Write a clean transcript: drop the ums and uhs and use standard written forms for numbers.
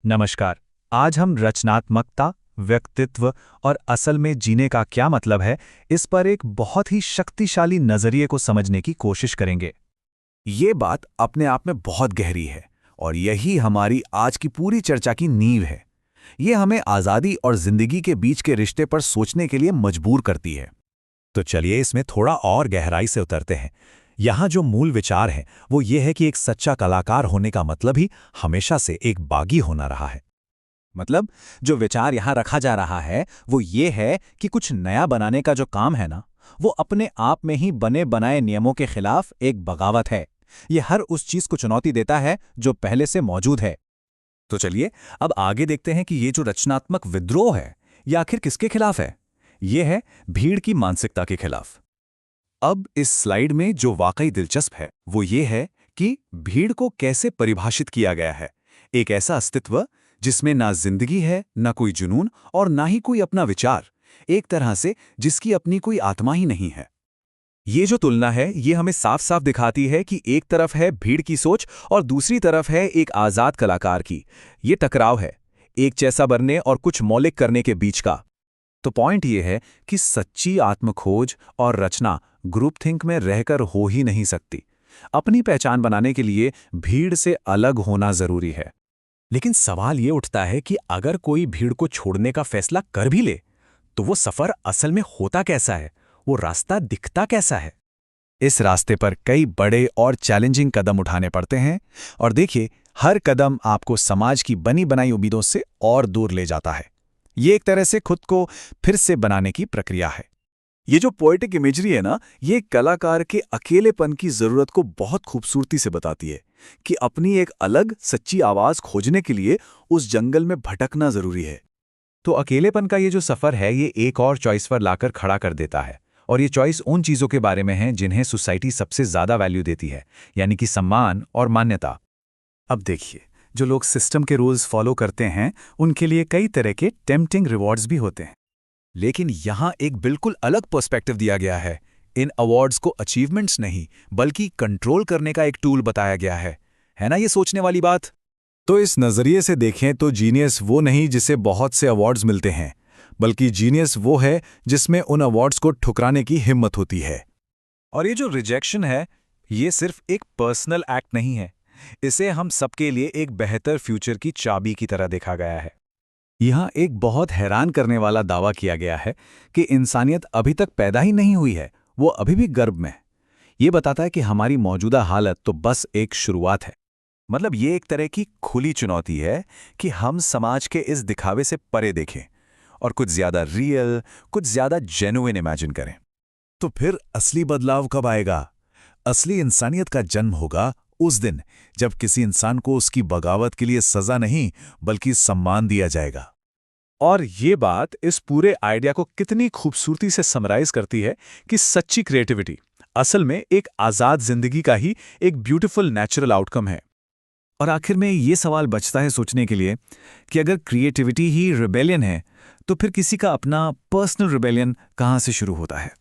नमस्कार। आज हम रचनात्मकता, व्यक्तित्व और असल में जीने का क्या मतलब है, इस पर एक बहुत ही शक्तिशाली नजरिए को समझने की कोशिश करेंगे। ये बात अपने आप में बहुत गहरी है और यही हमारी आज की पूरी चर्चा की नींव है। ये हमें आज़ादी और जिंदगी के बीच के रिश्ते पर सोचने के लिए मजबूर करती है। तो चलिए इसमें थोड़ा और गहराई से उतरते हैं। यहाँ जो मूल विचार है वो ये है कि एक सच्चा कलाकार होने का मतलब ही हमेशा से एक बागी होना रहा है। मतलब जो विचार यहाँ रखा जा रहा है वो ये है कि कुछ नया बनाने का जो काम है ना, वो अपने आप में ही बने बनाए नियमों के खिलाफ एक बगावत है। ये हर उस चीज को चुनौती देता है जो पहले से मौजूद है। तो चलिए अब आगे देखते हैं कि ये जो रचनात्मक विद्रोह है ये आखिर किसके खिलाफ है। ये है भीड़ की मानसिकता के खिलाफ। अब इस स्लाइड में जो वाकई दिलचस्प है वो ये है कि भीड़ को कैसे परिभाषित किया गया है। एक ऐसा अस्तित्व जिसमें ना जिंदगी है, ना कोई जुनून और ना ही कोई अपना विचार, एक तरह से जिसकी अपनी कोई आत्मा ही नहीं है। ये जो तुलना है ये हमें साफ साफ दिखाती है कि एक तरफ है भीड़ की सोच और दूसरी तरफ है एक आज़ाद कलाकार की। ये टकराव है एक जैसा बनने और कुछ मौलिक करने के बीच का। तो पॉइंट ये है कि सच्ची आत्मखोज और रचना ग्रुप थिंक में रहकर हो ही नहीं सकती। अपनी पहचान बनाने के लिए भीड़ से अलग होना जरूरी है। लेकिन सवाल ये उठता है कि अगर कोई भीड़ को छोड़ने का फैसला कर भी ले तो वो सफर असल में होता कैसा है, वो रास्ता दिखता कैसा है। इस रास्ते पर कई बड़े और चैलेंजिंग कदम उठाने पड़ते हैं और देखिए हर कदम आपको समाज की बनी बनाई उम्मीदों से और दूर ले जाता है। ये एक तरह से खुद को फिर से बनाने की प्रक्रिया है। ये जो पोएटिक इमेजरी है ना, ये कलाकार के अकेलेपन की जरूरत को बहुत खूबसूरती से बताती है कि अपनी एक अलग सच्ची आवाज खोजने के लिए उस जंगल में भटकना जरूरी है। तो अकेलेपन का ये जो सफर है ये एक और चॉइस पर लाकर खड़ा कर देता है और ये चॉइस उन चीजों के बारे में है जिन्हें सोसाइटी सबसे ज्यादा वैल्यू देती है, यानी कि सम्मान और मान्यता। अब देखिए, जो लोग सिस्टम के रूल्स फॉलो करते हैं उनके लिए कई तरह के टेम्पटिंग रिवॉर्ड्स भी होते हैं। लेकिन यहाँ एक बिल्कुल अलग पर्सपेक्टिव दिया गया है। इन अवार्ड्स को अचीवमेंट्स नहीं बल्कि कंट्रोल करने का एक टूल बताया गया है ना ये सोचने वाली बात। तो इस नज़रिए से देखें तो जीनियस वो नहीं जिसे बहुत से अवार्ड्स मिलते हैं, बल्कि जीनियस वो है जिसमें उन अवार्ड्स को ठुकराने की हिम्मत होती है। और ये जो रिजेक्शन है ये सिर्फ एक पर्सनल एक्ट नहीं है, इसे हम सबके लिए एक बेहतर फ्यूचर की चाबी की तरह देखा गया है। यहाँ एक बहुत हैरान करने वाला दावा किया गया है कि इंसानियत अभी तक पैदा ही नहीं हुई है, वो अभी भी गर्भ में है। ये बताता है कि हमारी मौजूदा हालत तो बस एक शुरुआत है। मतलब ये एक तरह की खुली चुनौती है कि हम समाज के इस दिखावे से परे देखें और कुछ ज्यादा रियल, कुछ ज्यादा जेन्युइन इमेजिन करें। तो फिर असली बदलाव कब आएगा? असली इंसानियत का जन्म होगा उस दिन जब किसी इंसान को उसकी बगावत के लिए सजा नहीं बल्कि सम्मान दिया जाएगा। और ये बात इस पूरे आइडिया को कितनी खूबसूरती से समराइज करती है कि सच्ची क्रिएटिविटी असल में एक आज़ाद जिंदगी का ही एक ब्यूटीफुल नेचुरल आउटकम है। और आखिर में ये सवाल बचता है सोचने के लिए कि अगर क्रिएटिविटी ही रिबेलियन है तो फिर किसी का अपना पर्सनल रिबेलियन कहाँ से शुरू होता है।